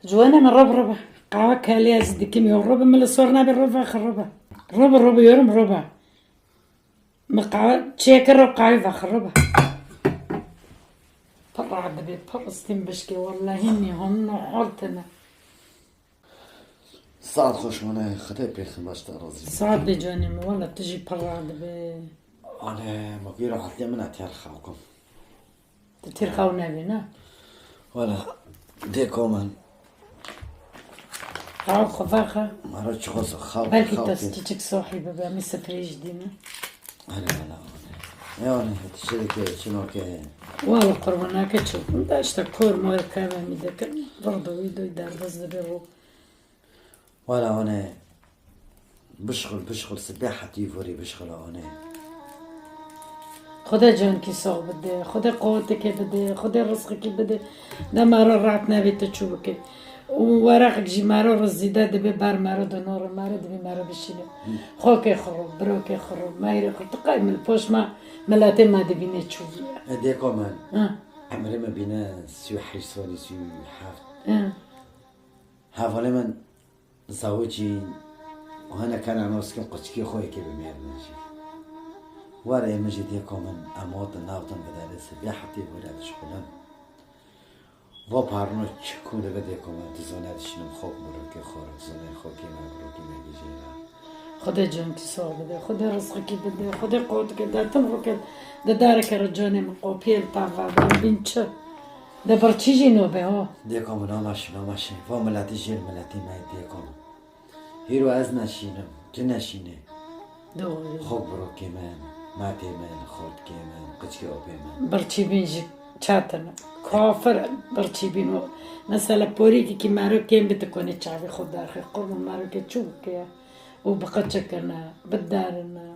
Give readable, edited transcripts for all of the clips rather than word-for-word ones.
جوانا من ربع قهوة كاليا زد كيميا والربع من الصورنا بالربع خربة ربع يورم ربع مقعد شيكر وقاعدة خربة طلع عدبي فلسطين بشكي والله هني هن حولتنا ساعت خوش منه خطه بيخ ماشتا رازي صعب بجاني والله تجي برا عدبي أنا مقيرو حتى من أتيار خاوكم تطير خونا بينا ولا ديكو من خاو خفاخة مرات شخص خاوك بلكي تستيجك صاحي بابا مسا فريج دينا لا يعني هتشترك شنو كه والله قربنا كتشوف انت اشتكور مو كامل مدك برضو ويدو يدار بس دبرو ولا أنا بشغل سباحة يفوري بشغل أنا خدا جان كي صاغ بده خدا قوتك بده خدا رزقك بده ده مرة رعتنا بيت تشوفك وورقك جي مرة رزيده دبي بار مرة دنور مرة دبي مرة بشيله خوك يخرب بروك يخرب ما يخرب تقايم البوش ما ملاتي ما دبيني تشوفي ديكو من عمري ما بينا سيو حيصوني سيو حافظ هافولي من زوجي وهنا كان أنا وسكن قشكي خوي كي بمير ماشي وارا يمجي ديكو من أموت ناوتن بدال سباحة ولاد شغلان و پارنو چکونه بده کمان تزانه دشنم خوب بروکی خور تزانه خوکی ما بروکی میگیجینا خدا جان کی صاغ بده خدا رزقك بده خدا قوتك ده تمرك ده دارك رجاني من قوبيل طافا بنتش ده برتيجي نوبه ها دیکم نامش و ملتی جیل ملتی ما دیکم هیرو از نشینم تو نشینه دوغي خوب بروکی من ماتی من خود کی من قچکی آبی من برچی بینجی چاتنا کافر برچی بینو مثلا بوريكي كي مارو كين بتكوني تشعبي خود داخل قرب مارو كي تشوكي وبقتشكنا بالدارنا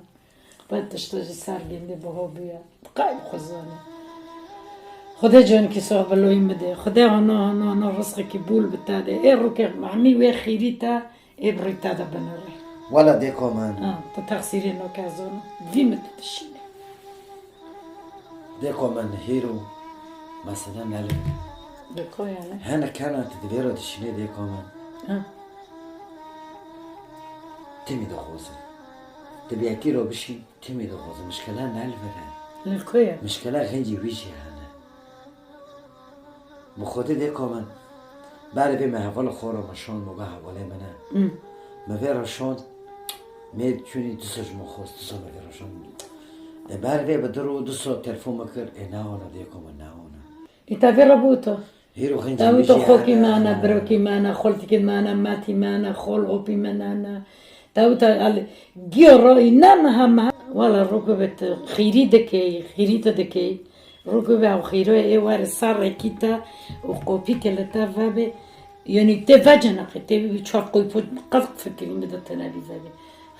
بتشتجي سارجين دي بهوبيا قايم خزانه خدا جان كي صاحب لو يمدي خدا هنا رزقك بول بتاعي ايه روكي معني وي خيريتا ايه بريتا دا بنوري ولا دیکم من تتغسيري نو كازون ديما تتشيني دیکم من هیرو مثلا نلو بكو يعني هنا كانت تدبيرو دشنه دیکم من تمی دو خوزه تبي اكيد رو بشي تمی دو خوزه مشكلة نلفره للكويا مشكلة غنجي ويجي هنا بخوتي دیکم من بعد بي ما هفال خورا مشون مگه هفاله منه ما فيرا شون ميد چوني دسوش مخوز دسو ما فيرا شون بعد بي بدرو دسو تلفون مكر ناونا دیکم من ناونا يتافي ربوتو هيرو غنجي تاوي ويجي تو خوكي معنا بروكي معنا خولتك معنا ماتي معنا خول اوبي معنا تاوي تا جيورو انما هم ولا ركبت خيري دكي خيريتا دكي ركبه او خيرو اي وار صار كيتا وقوبي كلتا فابي يعني تفاجنا تبي بتشوف قوي قد فكرين بدا تنابي فابي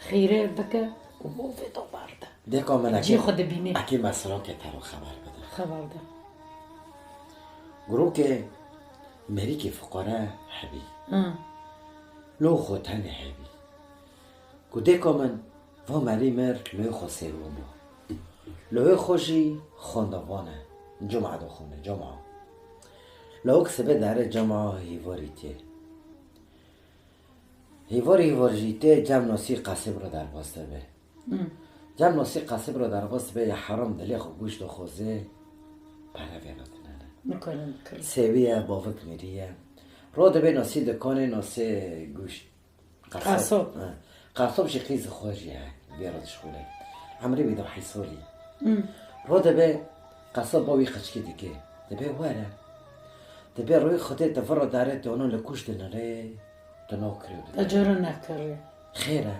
خيره بكا ومو في دوباردا دیکم من جي خد بيني اكي مسئله که تارو خبر بده خبر ده گروه که مری که فقرا حبی لو خوتن حبی گوده که من و مری مر لو خو سیرومو لو خوشی خاندوانه جمعه دو خونه جمعه لو کسبه داره جمعه هیواریتیه هیواریتیه جمع ناسی قصب رو در باسته به جمع ناسی قصب رو در باسته به یه حرام دلی خو گوش دو خوزه پره بیرات میکنم سویه باوک میریه رو دبی ناسی دکانه ناسی گوشت قصاب شی خیز خوشیه بیارادش خوله عمری بیدو حیصولی رو دبی قصاب باوی خچکی دیگه دبی واره دبی روی خطه تفر داره دانو لکوش دناره دنو کرده اجارو نکره خیره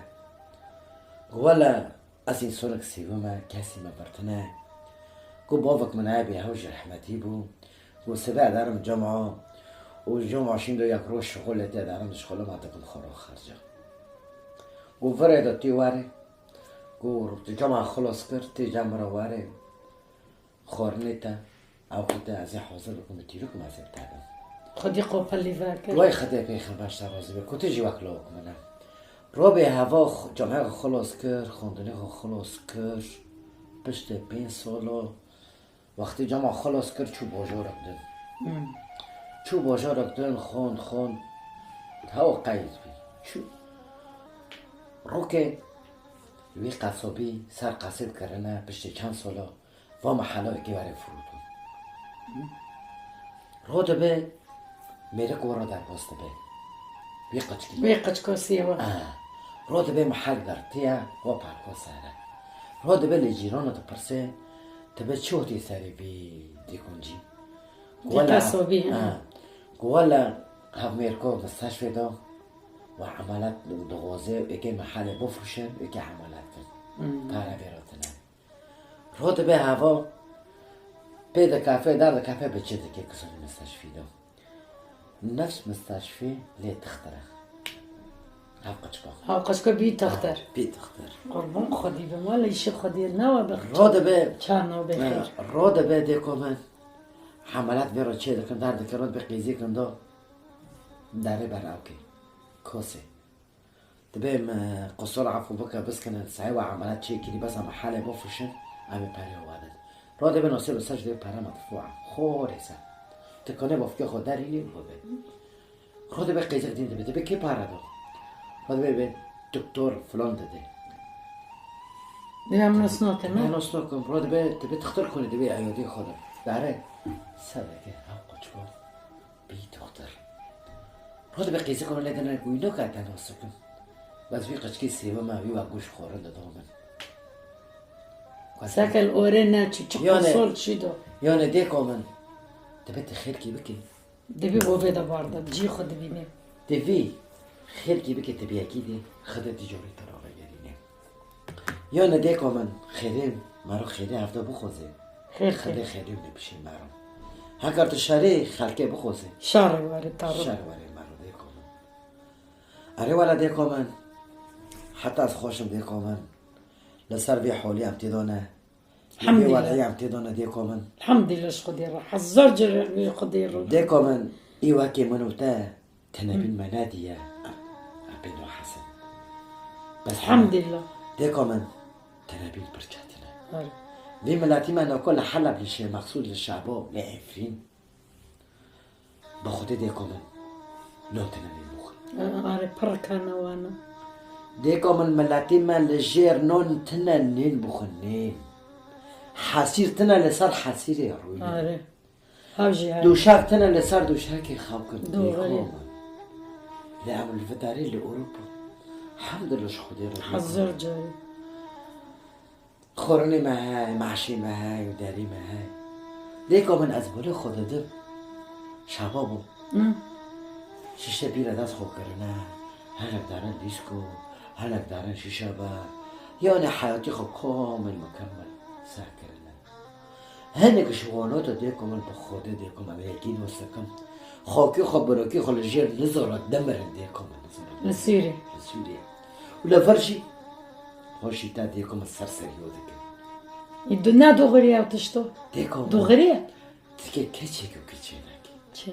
ولا از این سونک سیومه کسی مبرتنه گو باوک منعبی هوش رحمتی بو گو سبع دارم جمعه و جمعه شیندو یک روز شغلته دارم شغله ما تکن خورا خرجه گو فرده تی واره گو جمعه خلاص کرد تی جمعه واره خورنه تا او خطه ازی حاضر بکن تیرو کم ازی بتادم خودی قوپلی واکر وای خطه پیخم باشتا رازی بکن تی جی وکلا بکنم رو به هوا جمعه خلاص کرد خوندنه خلاص کرد پشت 5 سالا وقتی جمعه خلاص کرد چو باجار بودن چو باجا رکتن خون هوا قید بی چو رو که وی قصابی سر قصد کرنه پشت چند سالا و محلای که بره فرودون رو دبه میره گورا در باست به وی قچکی وی قچکاسی و رو دبه محل در تیه و پرکا سره رو دبه لیجیران تا پرسه تبه چوه دی سری بی دیکنجی دی قصابی گوالا هم میرکو مستشفی دا و عملت دغازه اگه محل بفروشن اگه عملت کن پاره بیراتنه رو دبه هوا پیدا کافه در کافه بچه که کسانی مستشفی دا نفس مستشفی لی تختره ها قچکا بی تختر بی تختر قربان خودی به مال ایش خودی نوا بخیر رو دبه چرنا بخیر رو دبه دیکو من حملت بیرا چه دکن در دکرات به قیزی کن دا داره براو که کاسه دبه قصور عفو بکر بس کنن سعی و عملت چه کلی بس هم حاله بفروشن امی پری آوادد رو دبه ناصر بساج دبه پره مدفوعه خوره سن تکنه بافکه خود داری نیم بوده رو دبه قیزی دین دبه که پره دا رو دبه به دکتر فلان داده دیدم نسناته نه نه نسناکم رو دبه تختر کنه دبه عیادی خودم داره سبکه هم قچکو بی دختر رو دبه قیزی کنه لیدنه گوی نو که تناسه کن باز وی قچکی سیوه ما وی و گوش خورنده دامن سکل اوره نه چی قصول چی دو یعنی دیکو من دبه خیر کی بکی دبی بوبه دا بارده جی خود بینه دوی خیر کی بکی تبی اکی دی خدا تجاری تراغه گرینه یعنی دیکو من خیریم مرو خیری هفته بخوزه خیر خدا خیریم نمیشه مرو هکر تو شری خلقه بخوزه شر واره تارو شر واره مرو دیکو من اره والا دیکو من حتی از خوشم دیکو من لسر بی حولی هم تیدانه الحمد لله. وضعی هم تیدانه دیکو من الحمد لله خودی را حزار جر خودی را دیکو من ای وکی منو تا تنبین منادیه ابنو حسن بس الحمد لله دیکو من تنبین برچاتنه آره وی ملاتی من اکل حلب لیشه مقصود لشعبا لعفرین با خود دیکو من لو تنبین بخون آره پرکنه وانا دیکو من ملاتی من لجیر نون تننین بخونین حسیر تنه لسر حسیر روی آره هاوجی های دوشک تنه لسر دوشک خواب کن دوغلی. دیکو من لعمل الفتاری لأوروبا الحمد لله خودی رو حزار جاری خورنی مهای محشی مهای و دری مهای دیکو من از بوله خود دم شبابو شیشه بیره دست خوب کرنه هنک دارن دیسکو هنک دارن شیشه با یعنی حیاتی خب کامل مکمل سر کرنه هنک شوانات دیکو من با خوده دیکو من یکین وستکم خاکی خب براکی خب لجیر نزارت دمرن دیکو من نزارت نسیری سوریه ولا فرشي خوشي تا ديكم السرسري ودك ایدو نه دوغری او تشتو ديكم دوغریه تكي كيتشيك وكيتشينك چه